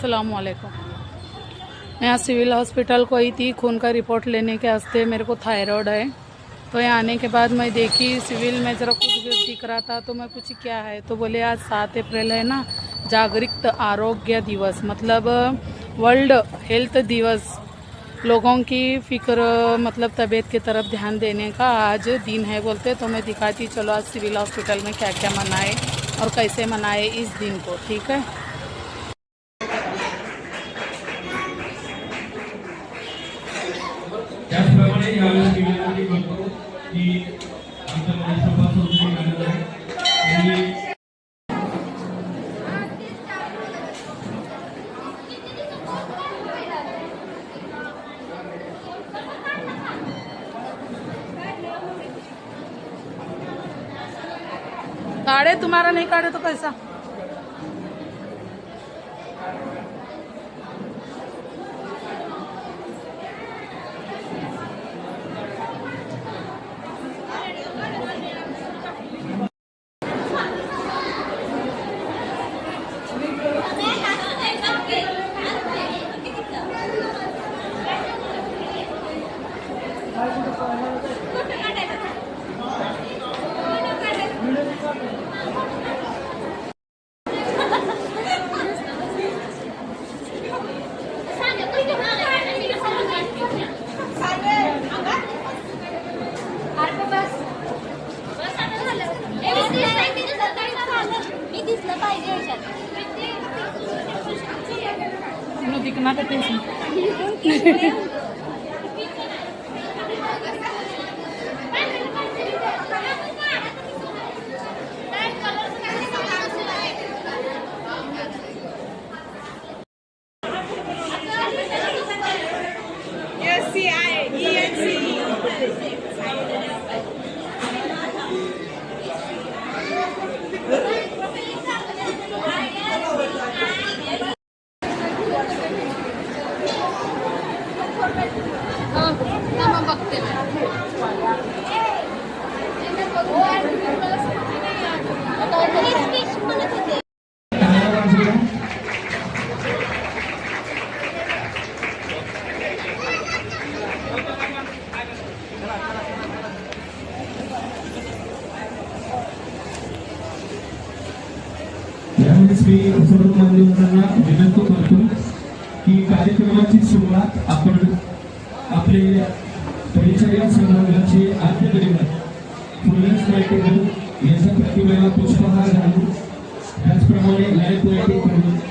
अस्सलामुअलैकुम। मैं यहाँ सिविल हॉस्पिटल को आई थी खून का रिपोर्ट लेने के वास्ते। मेरे को थायराइड है, तो यहाँ आने के बाद मैं देखी सिविल में ज़रा कुछ दिख रहा था, तो मैं पूछी क्या है, तो बोले आज 7 अप्रैल है ना, जागरूक आरोग्य दिवस, मतलब वर्ल्ड हेल्थ दिवस। लोगों की फिक्र मतलब तबीयत की तरफ ध्यान देने का आज दिन है बोलते। तो मैं दिखाती चलो आज सिविल हॉस्पिटल में क्या क्या मनाए और कैसे मनाए इस दिन को, ठीक है। त्याचप्रमाणे यावेळेस मी विनंती करतो की आमच्या सभासद यांनी काढ़े तुम्हारा नहीं काढ़े तो कैसा। दिखना का मी सर्व मान्यवरांना विनंती करतो की कार्यक्रमाची सुरुवात आपण आपले परिचय संघाचे आद्य दैवत फुललेस नाईटिंगेल यांच्या प्रतिमेला पुष्पहार घालून त्याचप्रमाणे लाईव्ह लाईटिंग करून